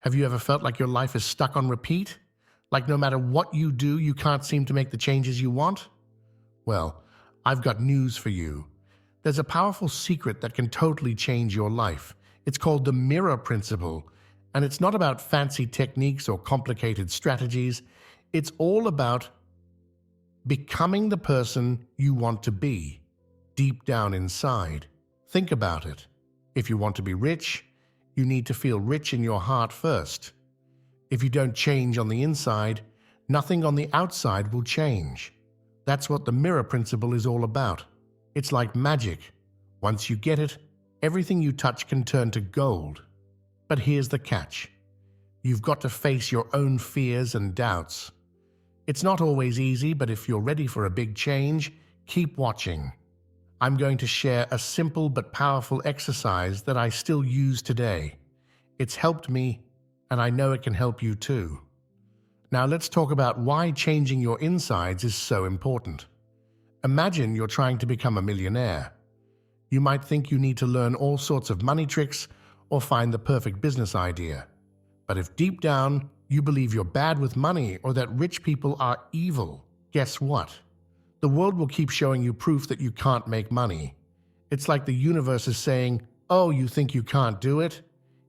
Have you ever felt like your life is stuck on repeat? Like no matter what you do, you can't seem to make the changes you want? Well, I've got news for you. There's a powerful secret that can totally change your life. It's called the mirror principle, and it's not about fancy techniques or complicated strategies. It's all about becoming the person you want to be, deep down inside. Think about it. If you want to be rich, you need to feel rich in your heart first. If you don't change on the inside, nothing on the outside will change. That's what the mirror principle is all about. It's like magic. Once you get it, everything you touch can turn to gold. But here's the catch. You've got to face your own fears and doubts. It's not always easy, but if you're ready for a big change, keep watching. I'm going to share a simple but powerful exercise that I still use today. It's helped me, and I know it can help you too. Now let's talk about why changing your insides is so important. Imagine you're trying to become a millionaire. You might think you need to learn all sorts of money tricks or find the perfect business idea. But if deep down you believe you're bad with money or that rich people are evil, guess what? The world will keep showing you proof that you can't make money. It's like the universe is saying, "Oh, you think you can't do it?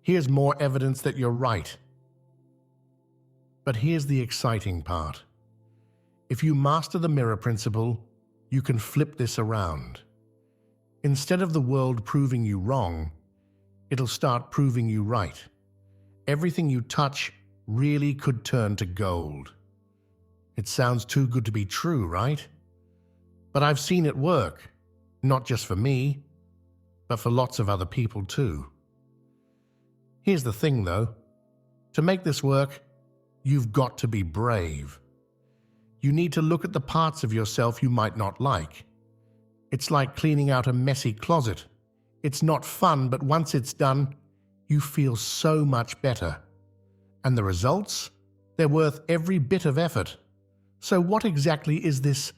Here's more evidence that you're right." But here's the exciting part. If you master the mirror principle, you can flip this around. Instead of the world proving you wrong, it'll start proving you right. Everything you touch really could turn to gold. It sounds too good to be true, right? But I've seen it work, not just for me, but for lots of other people too. Here's the thing though, to make this work, you've got to be brave. You need to look at the parts of yourself you might not like. It's like cleaning out a messy closet. It's not fun, but once it's done, you feel so much better. And the results? They're worth every bit of effort. So what exactly is this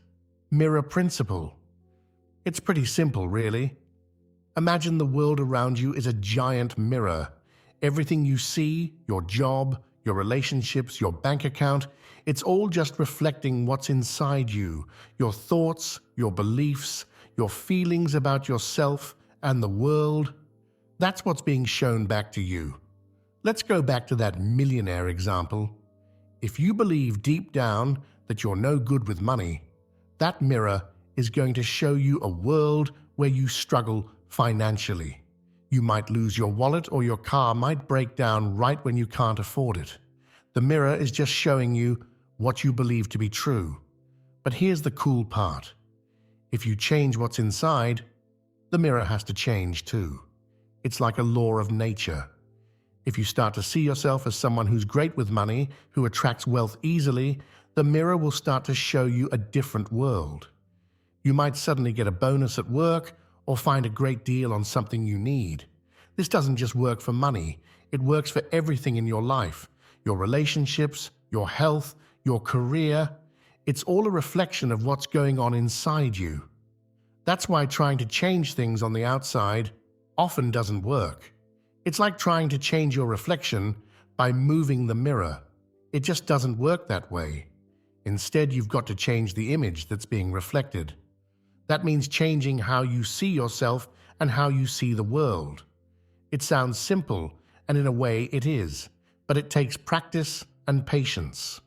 mirror principle? It's pretty simple, really. Imagine the world around you is a giant mirror. Everything you see, your job, your relationships, your bank account, it's all just reflecting what's inside you, your thoughts, your beliefs, your feelings about yourself and the world. That's what's being shown back to you. Let's go back to that millionaire example. If you believe deep down that you're no good with money, that mirror is going to show you a world where you struggle financially. You might lose your wallet or your car might break down right when you can't afford it. The mirror is just showing you what you believe to be true. But here's the cool part. If you change what's inside, the mirror has to change too. It's like a law of nature. If you start to see yourself as someone who's great with money, who attracts wealth easily, the mirror will start to show you a different world. You might suddenly get a bonus at work or find a great deal on something you need. This doesn't just work for money, it works for everything in your life, your relationships, your health, your career. It's all a reflection of what's going on inside you. That's why trying to change things on the outside often doesn't work. It's like trying to change your reflection by moving the mirror. It just doesn't work that way. Instead, you've got to change the image that's being reflected. That means changing how you see yourself and how you see the world. It sounds simple, and in a way it is, but it takes practice and patience.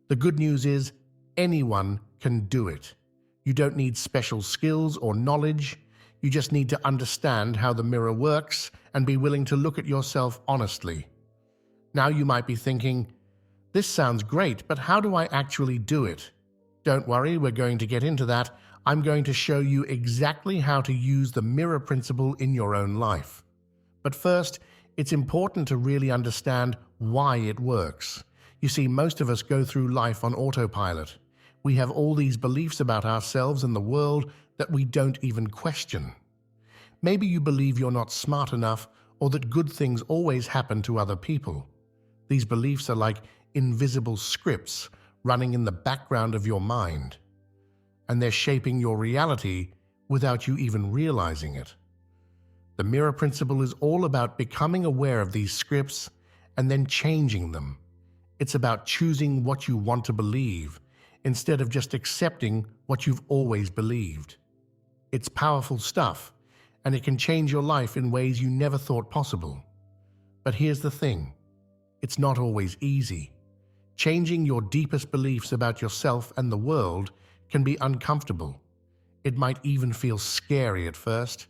The good news is, anyone can do it. You don't need special skills or knowledge. You just need to understand how the mirror works and be willing to look at yourself honestly. Now you might be thinking, this sounds great, but how do I actually do it? Don't worry, we're going to get into that. I'm going to show you exactly how to use the mirror principle in your own life. But first, it's important to really understand why it works. You see, most of us go through life on autopilot. We have all these beliefs about ourselves and the world that we don't even question. Maybe you believe you're not smart enough or that good things always happen to other people. These beliefs are like invisible scripts running in the background of your mind, and they're shaping your reality without you even realizing it. The mirror principle is all about becoming aware of these scripts and then changing them. It's about choosing what you want to believe instead of just accepting what you've always believed. It's powerful stuff, and it can change your life in ways you never thought possible. But here's the thing, it's not always easy. Changing your deepest beliefs about yourself and the world can be uncomfortable. It might even feel scary at first.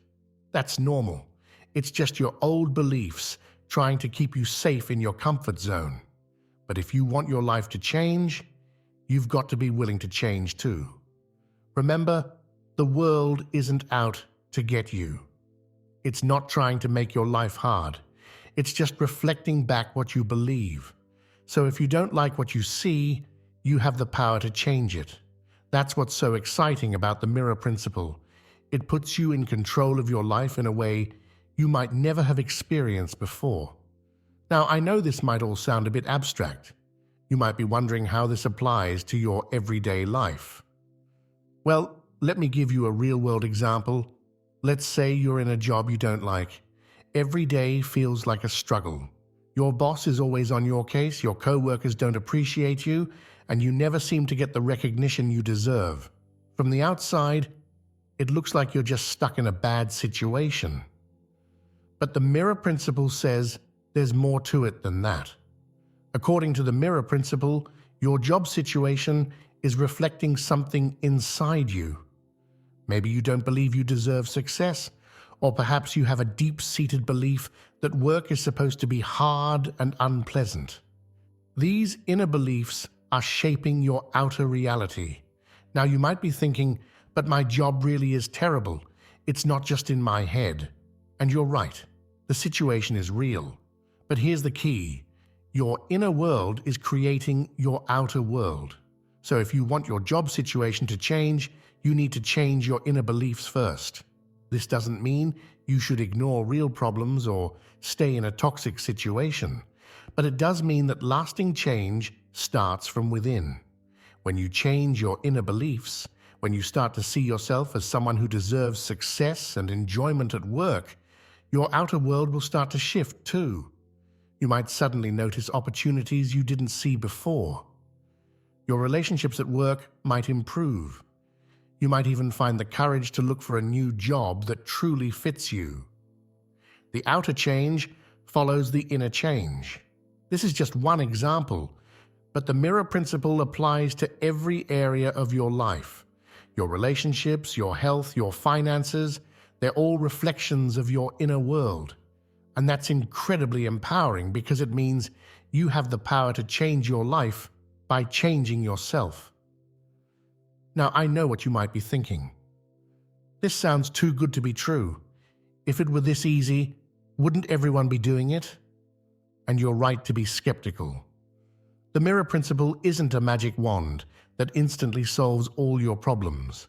That's normal. It's just your old beliefs trying to keep you safe in your comfort zone. But if you want your life to change, you've got to be willing to change too. Remember, the world isn't out to get you. It's not trying to make your life hard. It's just reflecting back what you believe. So if you don't like what you see, you have the power to change it. That's what's so exciting about the mirror principle. It puts you in control of your life in a way you might never have experienced before. Now, I know this might all sound a bit abstract. You might be wondering how this applies to your everyday life. Well, let me give you a real-world example. Let's say you're in a job you don't like. Every day feels like a struggle. Your boss is always on your case, your co-workers don't appreciate you, and you never seem to get the recognition you deserve. From the outside, it looks like you're just stuck in a bad situation. But the mirror principle says there's more to it than that. According to the mirror principle, your job situation is reflecting something inside you. Maybe you don't believe you deserve success, or perhaps you have a deep-seated belief that work is supposed to be hard and unpleasant. These inner beliefs are shaping your outer reality. Now you might be thinking, but my job really is terrible. It's not just in my head. And you're right, the situation is real. But here's the key. Your inner world is creating your outer world. So if you want your job situation to change, you need to change your inner beliefs first. This doesn't mean you should ignore real problems or stay in a toxic situation, but it does mean that lasting change starts from within. When you change your inner beliefs, when you start to see yourself as someone who deserves success and enjoyment at work, your outer world will start to shift too. You might suddenly notice opportunities you didn't see before. Your relationships at work might improve. You might even find the courage to look for a new job that truly fits you. The outer change follows the inner change. This is just one example, but the mirror principle applies to every area of your life. Your relationships, your health, your finances, they're all reflections of your inner world. And that's incredibly empowering because it means you have the power to change your life by changing yourself. Now, I know what you might be thinking. This sounds too good to be true. If it were this easy, wouldn't everyone be doing it? And you're right to be skeptical. The mirror principle isn't a magic wand that instantly solves all your problems.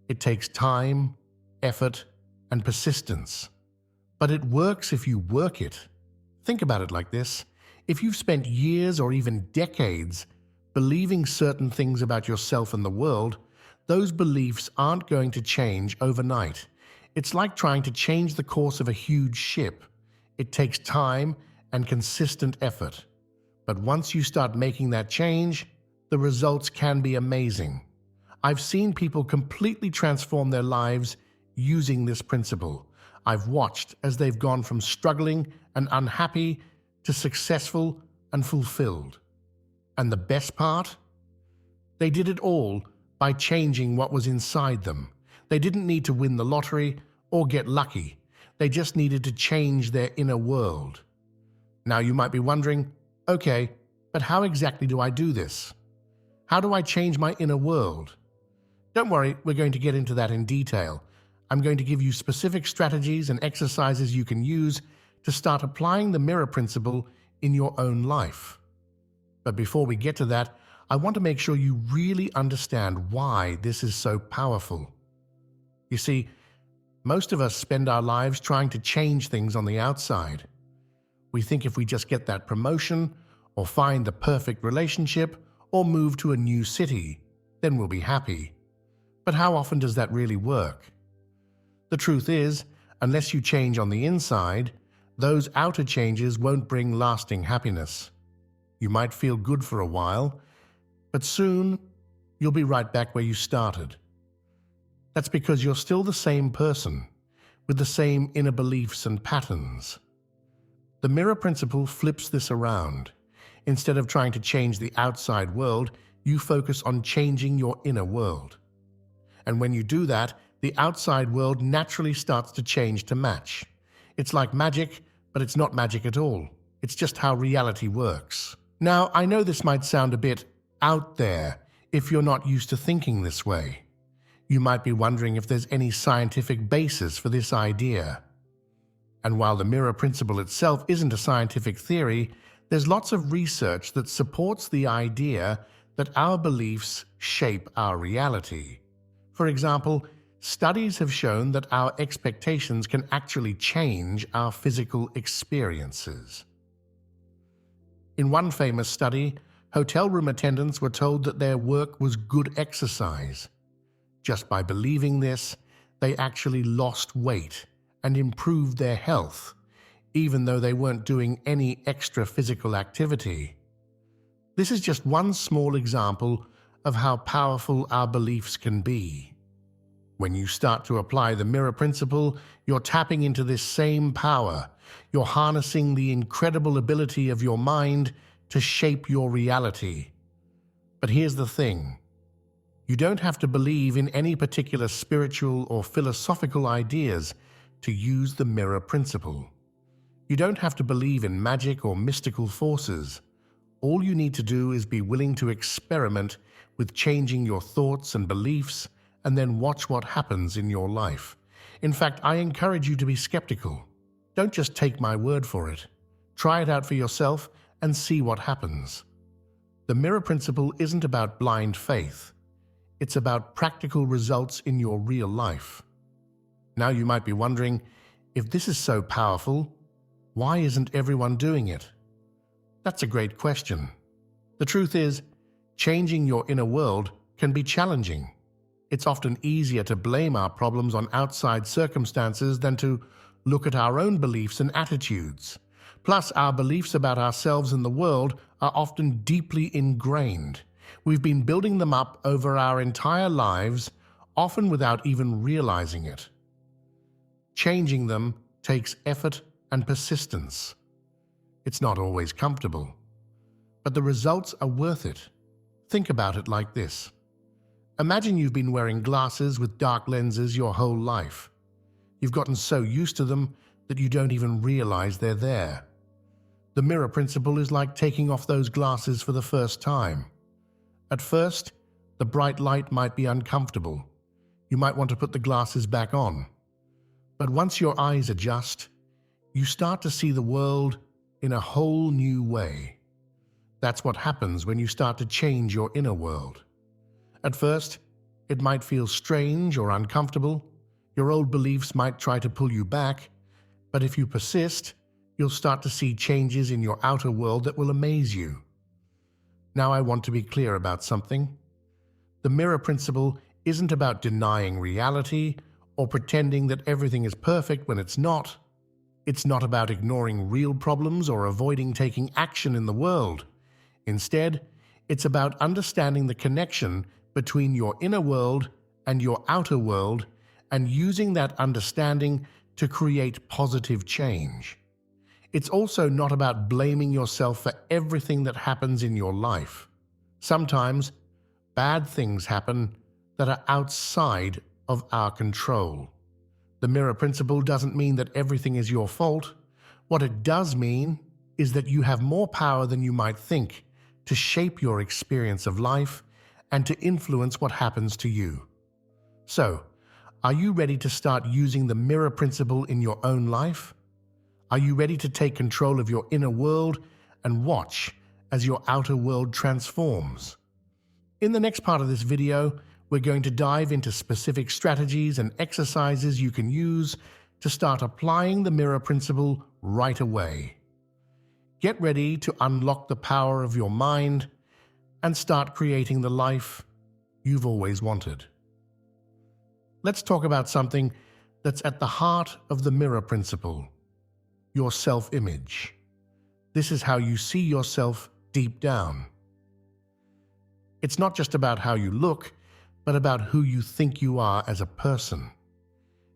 It takes time, effort, and persistence. But it works if you work it. Think about it like this. If you've spent years or even decades believing certain things about yourself and the world, those beliefs aren't going to change overnight. It's like trying to change the course of a huge ship. It takes time and consistent effort. But once you start making that change, the results can be amazing. I've seen people completely transform their lives using this principle. I've watched as they've gone from struggling and unhappy to successful and fulfilled. And the best part? They did it all by changing what was inside them. They didn't need to win the lottery or get lucky. They just needed to change their inner world. Now you might be wondering, okay, but how exactly do I do this? How do I change my inner world? Don't worry, we're going to get into that in detail. I'm going to give you specific strategies and exercises you can use to start applying the mirror principle in your own life. But before we get to that, I want to make sure you really understand why this is so powerful. You see, most of us spend our lives trying to change things on the outside. We think if we just get that promotion, or find the perfect relationship, or move to a new city, then we'll be happy. But how often does that really work? The truth is, unless you change on the inside, Those outer changes won't bring lasting happiness. You might feel good for a while, but soon you'll be right back where you started. That's because you're still the same person, with the same inner beliefs and patterns. The mirror principle flips this around. Instead of trying to change the outside world, you focus on changing your inner world. And when you do that, the outside world naturally starts to change to match. It's like magic, but it's not magic at all. It's just how reality works. Now, I know this might sound a bit out there if you're not used to thinking this way. You might be wondering if there's any scientific basis for this idea. And while the mirror principle itself isn't a scientific theory, there's lots of research that supports the idea that our beliefs shape our reality. For example, studies have shown that our expectations can actually change our physical experiences. In one famous study, hotel room attendants were told that their work was good exercise. Just by believing this, they actually lost weight and improved their health, even though they weren't doing any extra physical activity. This is just one small example of how powerful our beliefs can be. When you start to apply the mirror principle, you're tapping into this same power. You're harnessing the incredible ability of your mind to shape your reality. But here's the thing. You don't have to believe in any particular spiritual or philosophical ideas to use the mirror principle. You don't have to believe in magic or mystical forces. All you need to do is be willing to experiment with changing your thoughts and beliefs and then watch what happens in your life. In fact, I encourage you to be skeptical. Don't just take my word for it. Try it out for yourself and see what happens. The mirror principle isn't about blind faith. It's about practical results in your real life. Now you might be wondering, if this is so powerful, why isn't everyone doing it? That's a great question. The truth is, changing your inner world can be challenging. It's often easier to blame our problems on outside circumstances than to look at our own beliefs and attitudes. Plus, our beliefs about ourselves and the world are often deeply ingrained. We've been building them up over our entire lives, often without even realizing it. Changing them takes effort and persistence. It's not always comfortable, but the results are worth it. Think about it like this. Imagine you've been wearing glasses with dark lenses your whole life. You've gotten so used to them that you don't even realize they're there. The mirror principle is like taking off those glasses for the first time. At first, the bright light might be uncomfortable. You might want to put the glasses back on. But once your eyes adjust, you start to see the world in a whole new way. That's what happens when you start to change your inner world. At first, it might feel strange or uncomfortable. Your old beliefs might try to pull you back, but if you persist, you'll start to see changes in your outer world that will amaze you. Now I want to be clear about something. The mirror principle isn't about denying reality or pretending that everything is perfect when it's not. It's not about ignoring real problems or avoiding taking action in the world. Instead, it's about understanding the connection between your inner world and your outer world and using that understanding to create positive change. It's also not about blaming yourself for everything that happens in your life. Sometimes, bad things happen that are outside of our control. The mirror principle doesn't mean that everything is your fault. What it does mean is that you have more power than you might think to shape your experience of life and to influence what happens to you. So, are you ready to start using the mirror principle in your own life? Are you ready to take control of your inner world and watch as your outer world transforms? In the next part of this video, we're going to dive into specific strategies and exercises you can use to start applying the mirror principle right away. Get ready to unlock the power of your mind and start creating the life you've always wanted. Let's talk about something that's at the heart of the mirror principle: your self-image. This is how you see yourself deep down. It's not just about how you look, but about who you think you are as a person.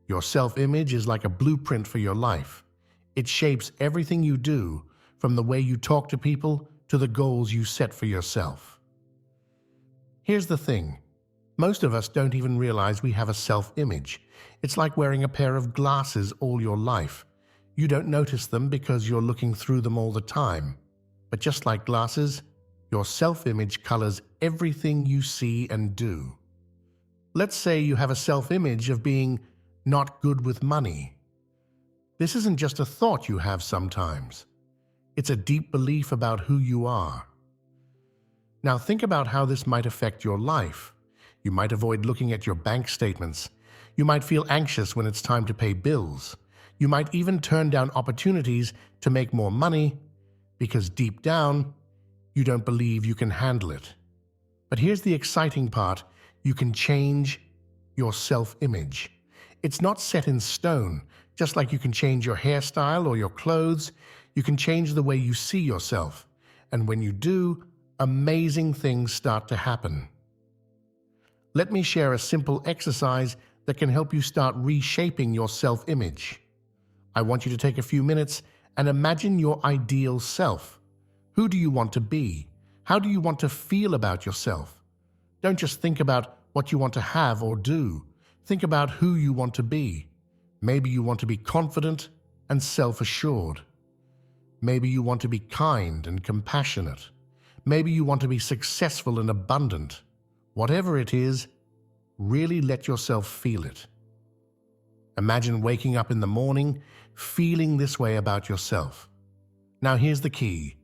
Your self-image is like a blueprint for your life. It shapes everything you do, from the way you talk to people to the goals you set for yourself. Here's the thing. Most of us don't even realize we have a self-image. It's like wearing a pair of glasses all your life. You don't notice them because you're looking through them all the time. But just like glasses, your self-image colors everything you see and do. Let's say you have a self-image of being not good with money. This isn't just a thought you have sometimes. It's a deep belief about who you are. Now think about how this might affect your life. You might avoid looking at your bank statements. You might feel anxious when it's time to pay bills. You might even turn down opportunities to make more money because deep down, you don't believe you can handle it. But here's the exciting part. You can change your self-image. It's not set in stone. Just like you can change your hairstyle or your clothes, you can change the way you see yourself. And when you do, amazing things start to happen. Let me share a simple exercise that can help you start reshaping your self-image. I want you to take a few minutes and imagine your ideal self. Who do you want to be? How do you want to feel about yourself? Don't just think about what you want to have or do. Think about who you want to be. Maybe you want to be confident and self-assured. Maybe you want to be kind and compassionate. Maybe you want to be successful and abundant. Whatever it is, really let yourself feel it. Imagine waking up in the morning feeling this way about yourself. Now here's the key.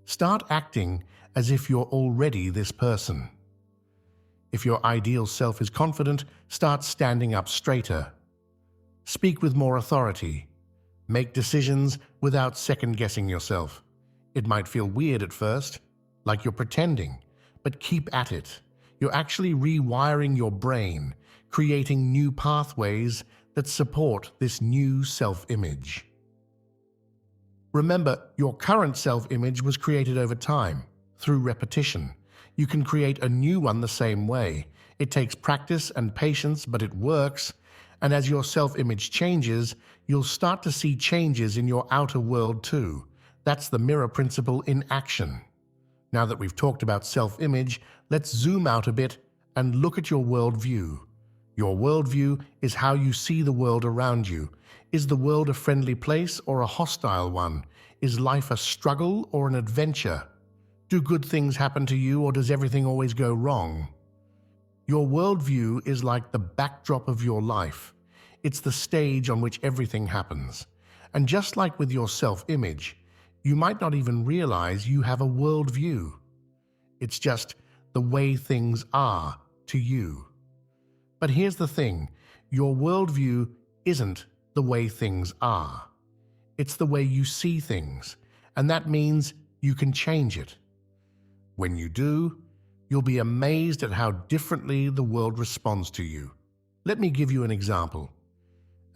Start acting as if you're already this person. If your ideal self is confident, start standing up straighter. Speak with more authority. Make decisions without second-guessing yourself. It might feel weird at first, like you're pretending, but keep at it. You're actually rewiring your brain, creating new pathways that support this new self-image. Remember, your current self-image was created over time, through repetition. You can create a new one the same way. It takes practice and patience, but it works. And as your self-image changes, you'll start to see changes in your outer world too. That's the mirror principle in action. Now that we've talked about self-image, let's zoom out a bit and look at your worldview. Your worldview is how you see the world around you. Is the world a friendly place or a hostile one? Is life a struggle or an adventure? Do good things happen to you, or does everything always go wrong? Your worldview is like the backdrop of your life. It's the stage on which everything happens. And just like with your self-image, you might not even realize you have a worldview. It's just the way things are to you. But here's the thing, your worldview isn't the way things are. It's the way you see things, and that means you can change it. When you do, you'll be amazed at how differently the world responds to you. Let me give you an example.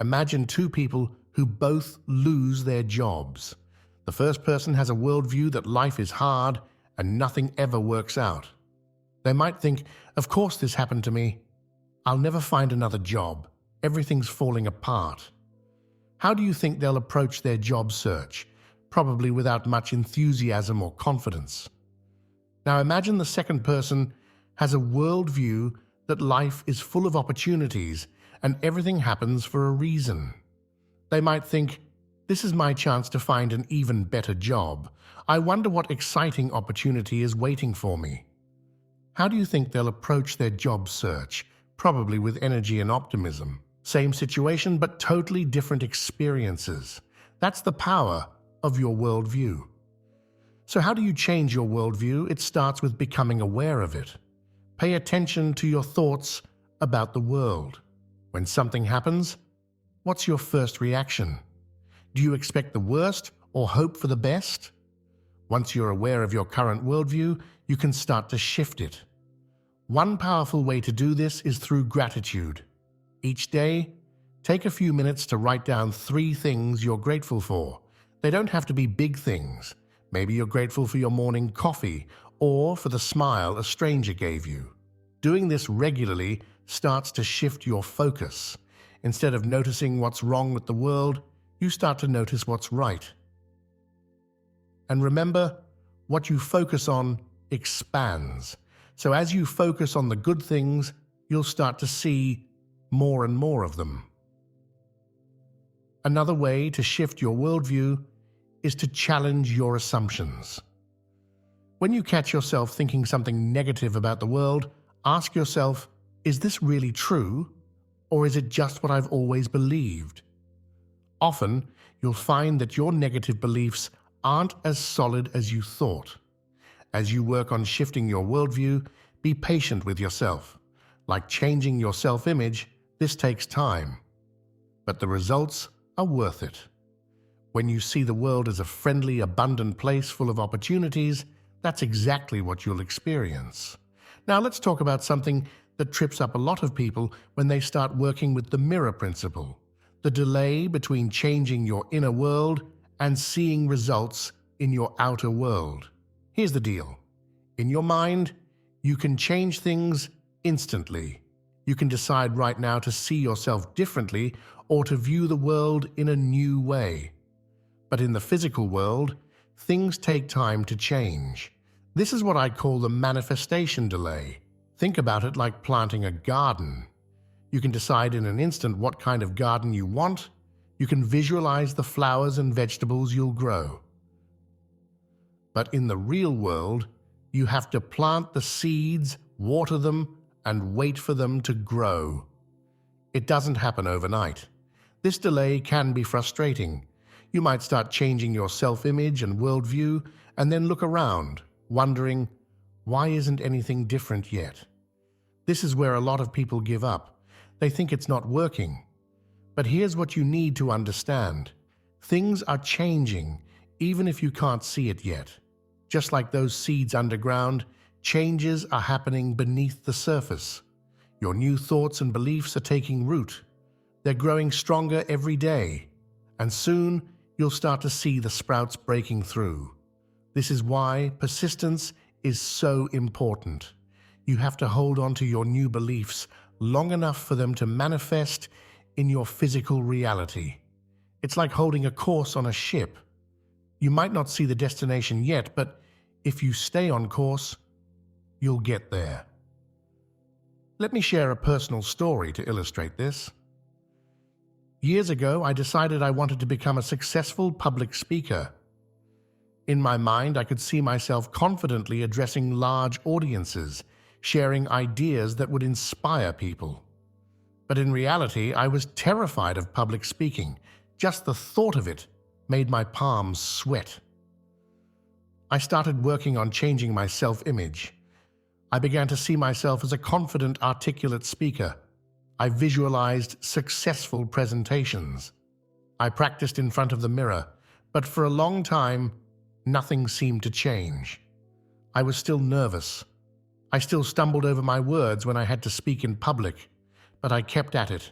Imagine two people who both lose their jobs. The first person has a worldview that life is hard and nothing ever works out. They might think, of course this happened to me. I'll never find another job. Everything's falling apart. How do you think they'll approach their job search? Probably without much enthusiasm or confidence. Now imagine the second person has a worldview that life is full of opportunities and everything happens for a reason. They might think, this is my chance to find an even better job. I wonder what exciting opportunity is waiting for me. How do you think they'll approach their job search? Probably with energy and optimism. Same situation, but totally different experiences. That's the power of your worldview. So how do you change your worldview? It starts with becoming aware of it. Pay attention to your thoughts about the world. When something happens, what's your first reaction? Do you expect the worst or hope for the best? Once you're aware of your current worldview, you can start to shift it. One powerful way to do this is through gratitude. Each day, take a few minutes to write down 3 things you're grateful for. They don't have to be big things. Maybe you're grateful for your morning coffee or for the smile a stranger gave you. Doing this regularly starts to shift your focus. Instead of noticing what's wrong with the world, you start to notice what's right. And remember, what you focus on expands. So as you focus on the good things, you'll start to see more and more of them. Another way to shift your worldview is to challenge your assumptions. When you catch yourself thinking something negative about the world, ask yourself, is this really true? Or is it just what I've always believed? Often, you'll find that your negative beliefs aren't as solid as you thought. As you work on shifting your worldview, be patient with yourself. Like changing your self-image, this takes time. But the results are worth it. When you see the world as a friendly, abundant place full of opportunities, that's exactly what you'll experience. Now let's talk about something that trips up a lot of people when they start working with the mirror principle, the delay between changing your inner world and seeing results in your outer world. Here's the deal. In your mind, you can change things instantly. You can decide right now to see yourself differently or to view the world in a new way. But in the physical world, things take time to change. This is what I call the manifestation delay. Think about it like planting a garden. You can decide in an instant what kind of garden you want. You can visualize the flowers and vegetables you'll grow. But in the real world, you have to plant the seeds, water them, and wait for them to grow. It doesn't happen overnight. This delay can be frustrating. You might start changing your self-image and worldview, and then look around, wondering, why isn't anything different yet? This is where a lot of people give up. They think it's not working. But here's what you need to understand. Things are changing, even if you can't see it yet. Just like those seeds underground, changes are happening beneath the surface. Your new thoughts and beliefs are taking root. They're growing stronger every day. And soon, you'll start to see the sprouts breaking through. This is why persistence is so important. You have to hold on to your new beliefs long enough for them to manifest in your physical reality. It's like holding a course on a ship. You might not see the destination yet, but if you stay on course, you'll get there. Let me share a personal story to illustrate this. Years ago, I decided I wanted to become a successful public speaker. In my mind, I could see myself confidently addressing large audiences, sharing ideas that would inspire people. But in reality, I was terrified of public speaking. Just the thought of it made my palms sweat. I started working on changing my self-image. I began to see myself as a confident, articulate speaker. I visualized successful presentations. I practiced in front of the mirror, but for a long time, nothing seemed to change. I was still nervous. I still stumbled over my words when I had to speak in public, but I kept at it.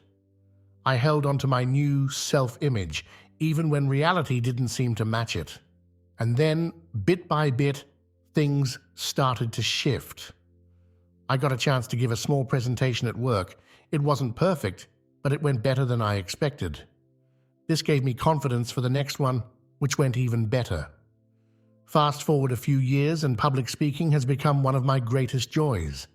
I held on to my new self-image, even when reality didn't seem to match it. And then, bit by bit, things started to shift. I got a chance to give a small presentation at work. It wasn't perfect, but it went better than I expected. This gave me confidence for the next one, which went even better. Fast forward a few years and public speaking has become one of my greatest joys.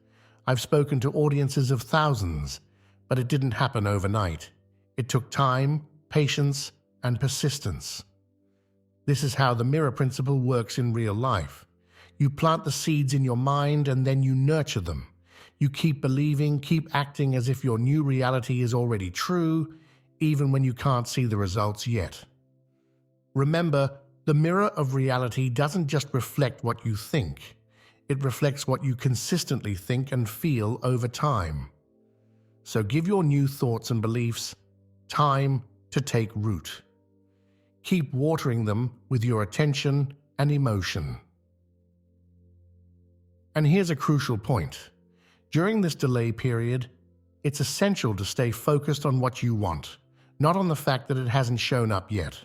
I've spoken to audiences of thousands, but it didn't happen overnight. It took time, patience, and persistence. This is how the mirror principle works in real life. You plant the seeds in your mind and then you nurture them. You keep believing, keep acting as if your new reality is already true, even when you can't see the results yet. Remember, the mirror of reality doesn't just reflect what you think. It reflects what you consistently think and feel over time. So give your new thoughts and beliefs time to take root. Keep watering them with your attention and emotion. And here's a crucial point. During this delay period, it's essential to stay focused on what you want, not on the fact that it hasn't shown up yet.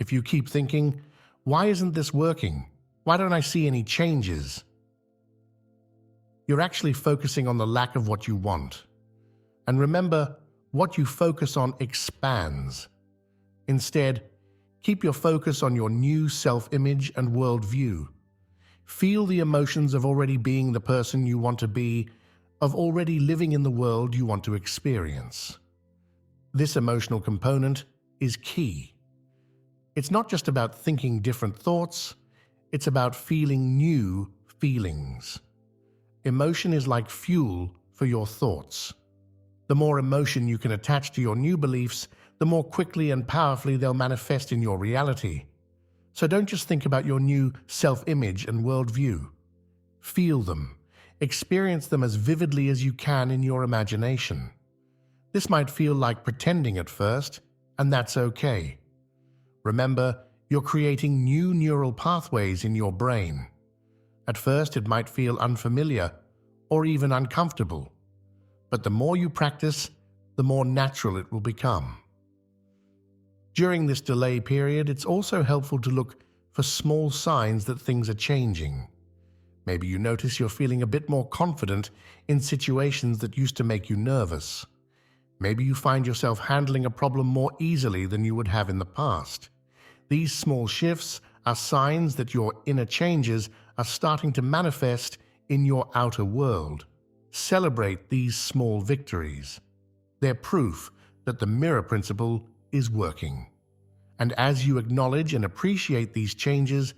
If you keep thinking, why isn't this working? Why don't I see any changes? You're actually focusing on the lack of what you want. And remember, what you focus on expands. Instead, keep your focus on your new self-image and worldview. Feel the emotions of already being the person you want to be, of already living in the world you want to experience. This emotional component is key. It's not just about thinking different thoughts, it's about feeling new feelings. Emotion is like fuel for your thoughts. The more emotion you can attach to your new beliefs, the more quickly and powerfully they'll manifest in your reality. So don't just think about your new self-image and worldview. Feel them. Experience them as vividly as you can in your imagination. This might feel like pretending at first, and that's okay. Remember, you're creating new neural pathways in your brain. At first, it might feel unfamiliar or even uncomfortable. But the more you practice, the more natural it will become. During this delay period, it's also helpful to look for small signs that things are changing. Maybe you notice you're feeling a bit more confident in situations that used to make you nervous. Maybe you find yourself handling a problem more easily than you would have in the past. These small shifts are signs that your inner changes are starting to manifest in your outer world. Celebrate these small victories. They're proof that the mirror principle is working. And as you acknowledge and appreciate these changes,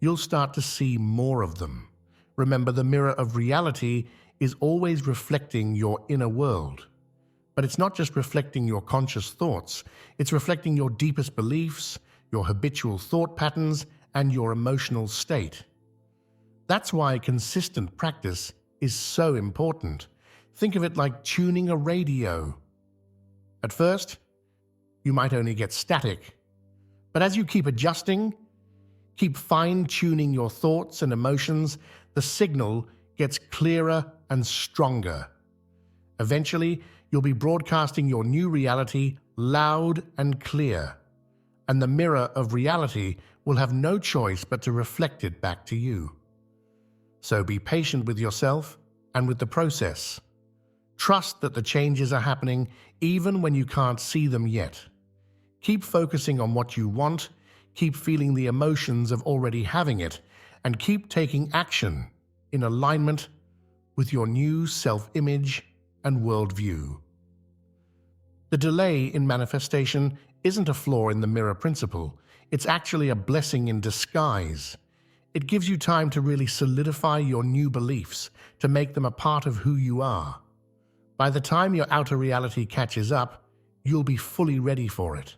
you'll start to see more of them. Remember, the mirror of reality is always reflecting your inner world. But it's not just reflecting your conscious thoughts, it's reflecting your deepest beliefs, your habitual thought patterns, and your emotional state. That's why consistent practice is so important. Think of it like tuning a radio. At first, you might only get static. But as you keep adjusting, keep fine-tuning your thoughts and emotions, the signal gets clearer and stronger. Eventually, you'll be broadcasting your new reality loud and clear, and the mirror of reality will have no choice but to reflect it back to you. So be patient with yourself and with the process. Trust that the changes are happening even when you can't see them yet. Keep focusing on what you want, keep feeling the emotions of already having it, and keep taking action in alignment with your new self-image and worldview. The delay in manifestation isn't a flaw in the mirror principle. It's actually a blessing in disguise. It gives you time to really solidify your new beliefs, to make them a part of who you are. By the time your outer reality catches up, you'll be fully ready for it.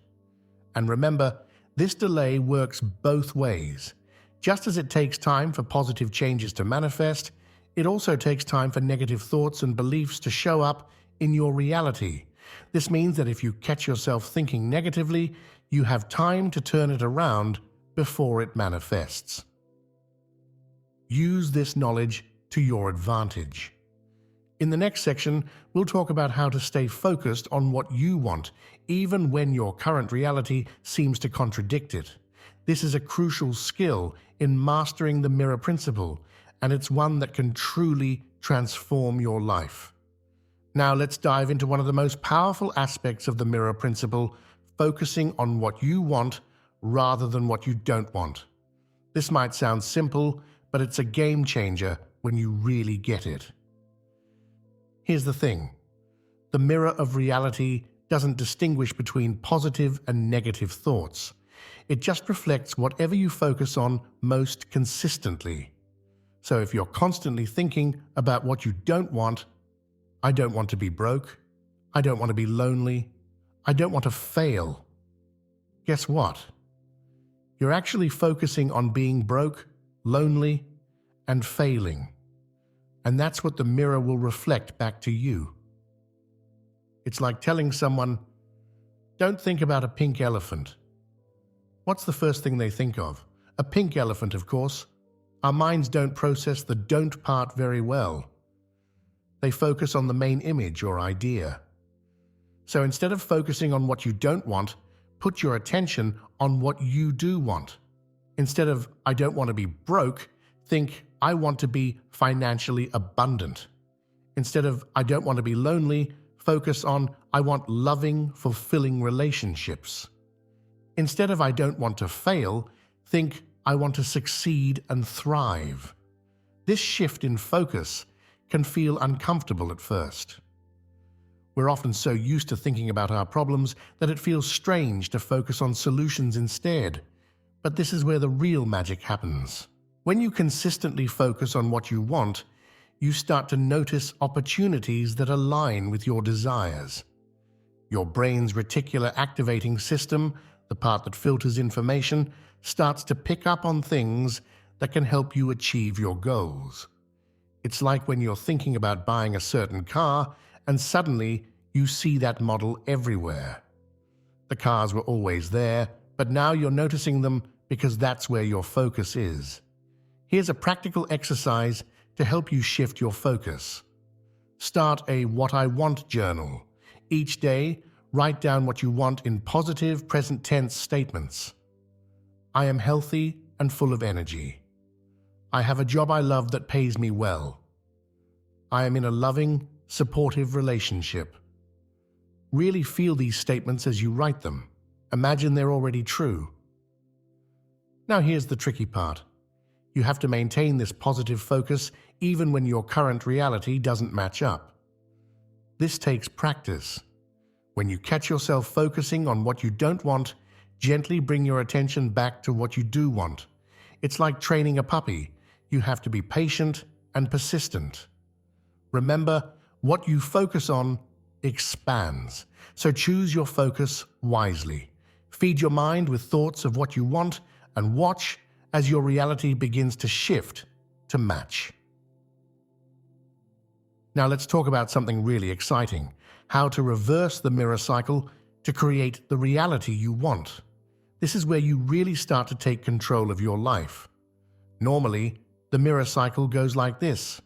And remember, this delay works both ways. Just as it takes time for positive changes to manifest, it also takes time for negative thoughts and beliefs to show up in your reality. This means that if you catch yourself thinking negatively, you have time to turn it around before it manifests. Use this knowledge to your advantage. In the next section, we'll talk about how to stay focused on what you want, even when your current reality seems to contradict it. This is a crucial skill in mastering the mirror principle, and it's one that can truly transform your life. Now let's dive into one of the most powerful aspects of the mirror principle, focusing on what you want rather than what you don't want. This might sound simple, but it's a game changer when you really get it. Here's the thing. The mirror of reality doesn't distinguish between positive and negative thoughts. It just reflects whatever you focus on most consistently. So if you're constantly thinking about what you don't want, I don't want to be broke, I don't want to be lonely, I don't want to fail. Guess what? You're actually focusing on being broke, lonely, and failing. And that's what the mirror will reflect back to you. It's like telling someone, don't think about a pink elephant. What's the first thing they think of? A pink elephant, of course. Our minds don't process the don't part very well. They focus on the main image or idea. So instead of focusing on what you don't want, put your attention on what you do want. Instead of, I don't want to be broke, think, I want to be financially abundant. Instead of, I don't want to be lonely, focus on, I want loving, fulfilling relationships. Instead of, I don't want to fail, think, I want to succeed and thrive. This shift in focus can feel uncomfortable at first. We're often so used to thinking about our problems that it feels strange to focus on solutions instead. But this is where the real magic happens. When you consistently focus on what you want, you start to notice opportunities that align with your desires. Your brain's reticular activating system, the part that filters information, starts to pick up on things that can help you achieve your goals. It's like when you're thinking about buying a certain car and suddenly you see that model everywhere. The cars were always there, but now you're noticing them because that's where your focus is. Here's a practical exercise to help you shift your focus. Start a What I Want journal. Each day, write down what you want in positive present tense statements. I am healthy and full of energy. I have a job I love that pays me well. I am in a loving, supportive relationship. Really feel these statements as you write them. Imagine they're already true. Now here's the tricky part. You have to maintain this positive focus even when your current reality doesn't match up. This takes practice. When you catch yourself focusing on what you don't want, gently bring your attention back to what you do want. It's like training a puppy. You have to be patient and persistent. Remember, what you focus on expands. So choose your focus wisely. Feed your mind with thoughts of what you want and watch as your reality begins to shift to match. Now let's talk about something really exciting, how to reverse the mirror cycle to create the reality you want. This is where you really start to take control of your life. Normally, the mirror cycle goes like this.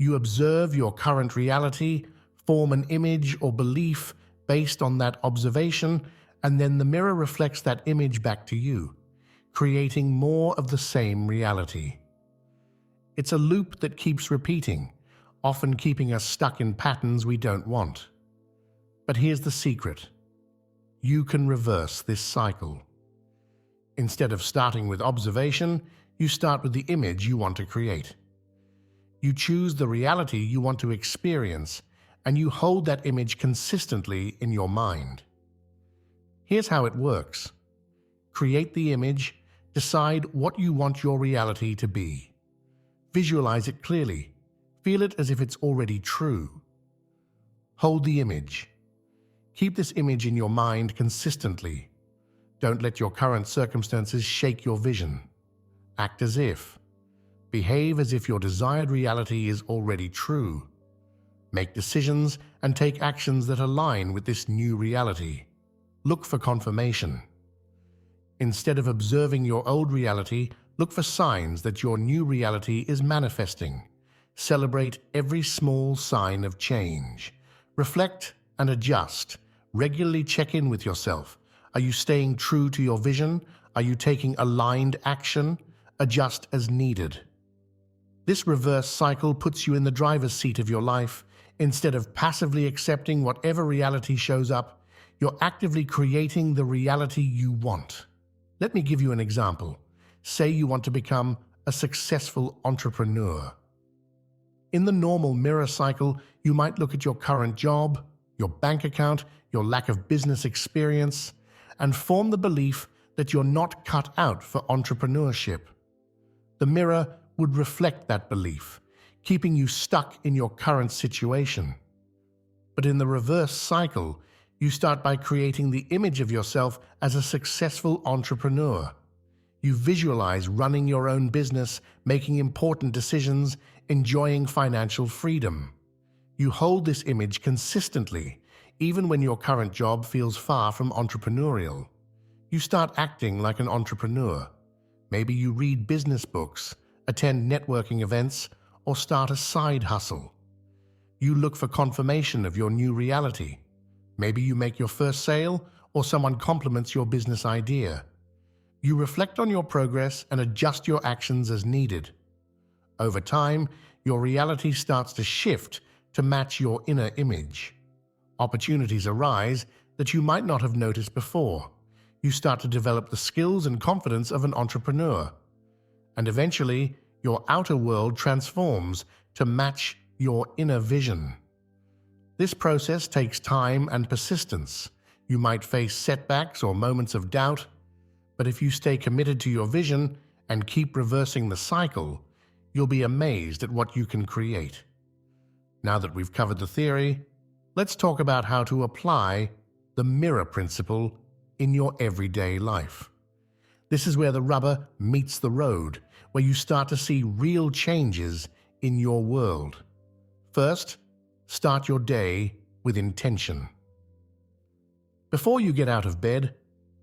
You observe your current reality, form an image or belief based on that observation, and then the mirror reflects that image back to you, creating more of the same reality. It's a loop that keeps repeating, often keeping us stuck in patterns we don't want. But here's the secret. You can reverse this cycle. Instead of starting with observation, you start with the image you want to create. You choose the reality you want to experience, and you hold that image consistently in your mind. Here's how it works. Create the image, decide what you want your reality to be. Visualize it clearly. Feel it as if it's already true. Hold the image. Keep this image in your mind consistently. Don't let your current circumstances shake your vision. Act as if. Behave as if your desired reality is already true. Make decisions and take actions that align with this new reality. Look for confirmation. Instead of observing your old reality, look for signs that your new reality is manifesting. Celebrate every small sign of change. Reflect and adjust. Regularly check in with yourself. Are you staying true to your vision? Are you taking aligned action? Adjust as needed. This reverse cycle puts you in the driver's seat of your life. Instead of passively accepting whatever reality shows up, you're actively creating the reality you want. Let me give you an example. Say you want to become a successful entrepreneur. In the normal mirror cycle, you might look at your current job, your bank account, your lack of business experience, and form the belief that you're not cut out for entrepreneurship. The mirror would reflect that belief, keeping you stuck in your current situation. But in the reverse cycle, you start by creating the image of yourself as a successful entrepreneur. You visualize running your own business, making important decisions, enjoying financial freedom. You hold this image consistently, even when your current job feels far from entrepreneurial. You start acting like an entrepreneur. Maybe you read business books, attend networking events, or start a side hustle. You look for confirmation of your new reality. Maybe you make your first sale, or someone compliments your business idea. You reflect on your progress and adjust your actions as needed. Over time, your reality starts to shift to match your inner image. Opportunities arise that you might not have noticed before. You start to develop the skills and confidence of an entrepreneur. And eventually, your outer world transforms to match your inner vision. This process takes time and persistence. You might face setbacks or moments of doubt, but if you stay committed to your vision and keep reversing the cycle, you'll be amazed at what you can create. Now that we've covered the theory, let's talk about how to apply the mirror principle in your everyday life. This is where the rubber meets the road, where you start to see real changes in your world. First, start your day with intention. Before you get out of bed,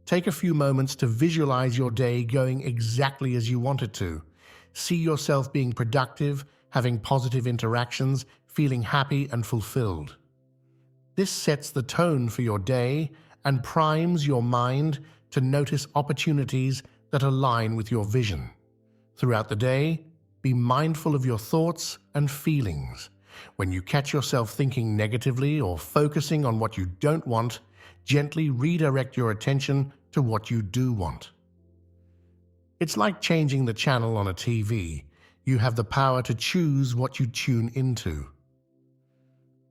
take a few moments to visualize your day going exactly as you want it to. See yourself being productive, having positive interactions, feeling happy and fulfilled. This sets the tone for your day and primes your mind to notice opportunities that align with your vision. Throughout the day, be mindful of your thoughts and feelings. When you catch yourself thinking negatively or focusing on what you don't want, gently redirect your attention to what you do want. It's like changing the channel on a TV. You have the power to choose what you tune into.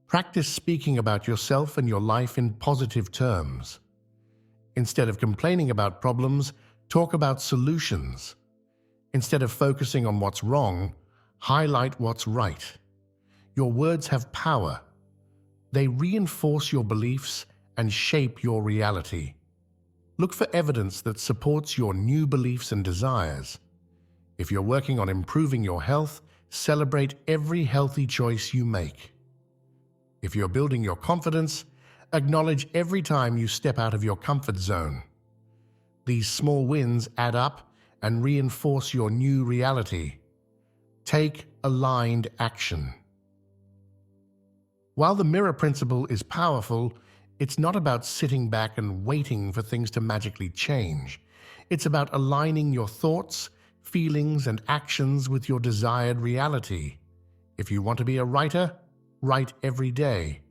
Practice speaking about yourself and your life in positive terms. Instead of complaining about problems, talk about solutions. Instead of focusing on what's wrong, highlight what's right. Your words have power. They reinforce your beliefs and shape your reality. Look for evidence that supports your new beliefs and desires. If you're working on improving your health, celebrate every healthy choice you make. If you're building your confidence, acknowledge every time you step out of your comfort zone. These small wins add up and reinforce your new reality. Take aligned action. While the mirror principle is powerful, it's not about sitting back and waiting for things to magically change. It's about aligning your thoughts, feelings, and actions with your desired reality. If you want to be a writer, write every day.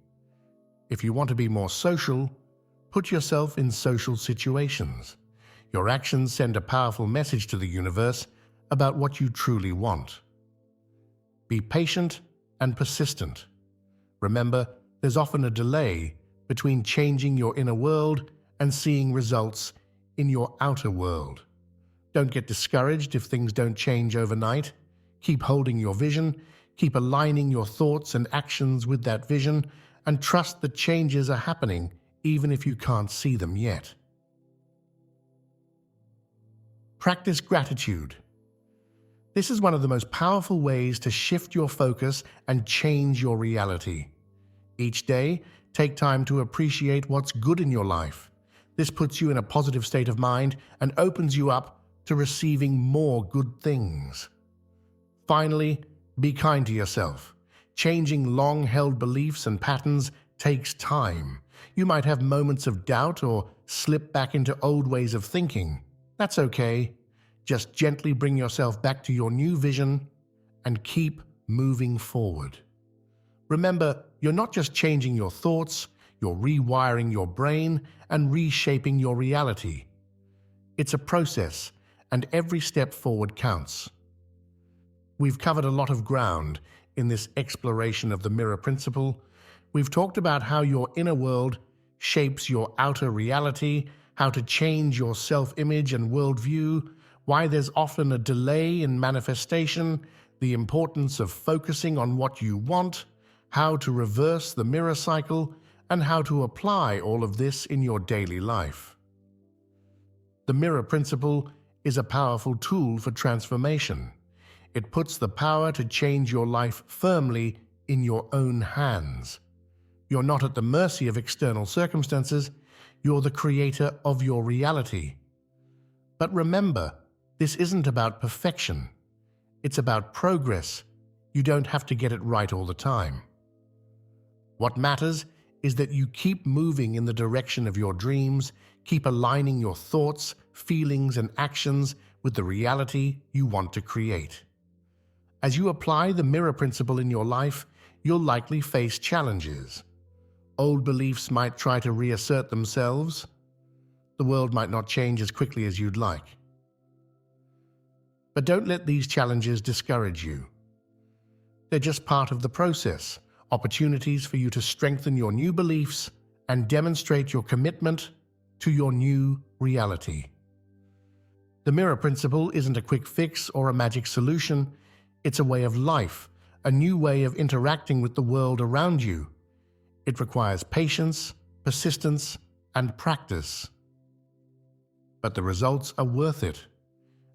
If you want to be more social, put yourself in social situations. Your actions send a powerful message to the universe about what you truly want. Be patient and persistent. Remember, there's often a delay between changing your inner world and seeing results in your outer world. Don't get discouraged if things don't change overnight. Keep holding your vision, keep aligning your thoughts and actions with that vision, and trust that changes are happening even if you can't see them yet. Practice gratitude. This is one of the most powerful ways to shift your focus and change your reality. Each day, take time to appreciate what's good in your life. This puts you in a positive state of mind and opens you up to receiving more good things. Finally, be kind to yourself. Changing long-held beliefs and patterns takes time. You might have moments of doubt or slip back into old ways of thinking. That's okay. Just gently bring yourself back to your new vision and keep moving forward. Remember, you're not just changing your thoughts, you're rewiring your brain and reshaping your reality. It's a process, and every step forward counts. We've covered a lot of ground in this exploration of the mirror principle. We've talked about how your inner world shapes your outer reality, how to change your self-image and worldview, why there's often a delay in manifestation, the importance of focusing on what you want, how to reverse the mirror cycle, and how to apply all of this in your daily life. The mirror principle is a powerful tool for transformation. It puts the power to change your life firmly in your own hands. You're not at the mercy of external circumstances, you're the creator of your reality. But remember, this isn't about perfection. It's about progress. You don't have to get it right all the time. What matters is that you keep moving in the direction of your dreams, keep aligning your thoughts, feelings, and actions with the reality you want to create. As you apply the mirror principle in your life, you'll likely face challenges. Old beliefs might try to reassert themselves. The world might not change as quickly as you'd like. But don't let these challenges discourage you. They're just part of the process, opportunities for you to strengthen your new beliefs and demonstrate your commitment to your new reality. The mirror principle isn't a quick fix or a magic solution. It's a way of life, a new way of interacting with the world around you. It requires patience, persistence, and practice. But the results are worth it.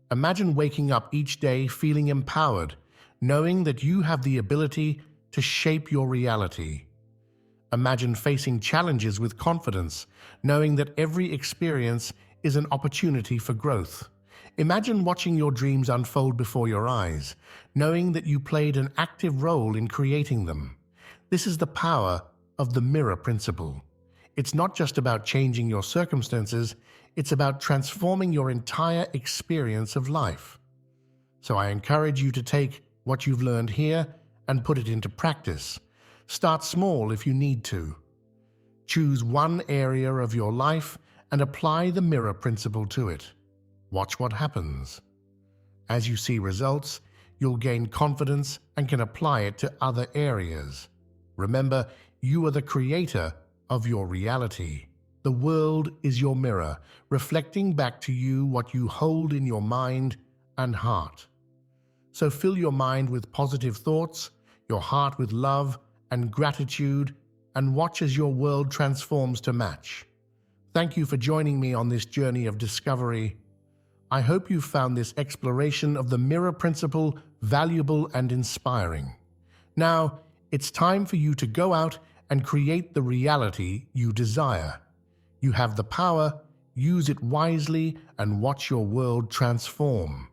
Imagine waking up each day feeling empowered, knowing that you have the ability to shape your reality. Imagine facing challenges with confidence, knowing that every experience is an opportunity for growth. Imagine watching your dreams unfold before your eyes, knowing that you played an active role in creating them. This is the power of the mirror principle. It's not just about changing your circumstances, it's about transforming your entire experience of life. So I encourage you to take what you've learned here and put it into practice. Start small if you need to. Choose one area of your life and apply the mirror principle to it. Watch what happens. As you see results, you'll gain confidence and can apply it to other areas. Remember, you are the creator of your reality. The world is your mirror, reflecting back to you what you hold in your mind and heart. So fill your mind with positive thoughts, your heart with love and gratitude, and watch as your world transforms to match. Thank you for joining me on this journey of discovery. I hope you found this exploration of the mirror principle valuable and inspiring. Now, it's time for you to go out and create the reality you desire. You have the power, use it wisely, and watch your world transform.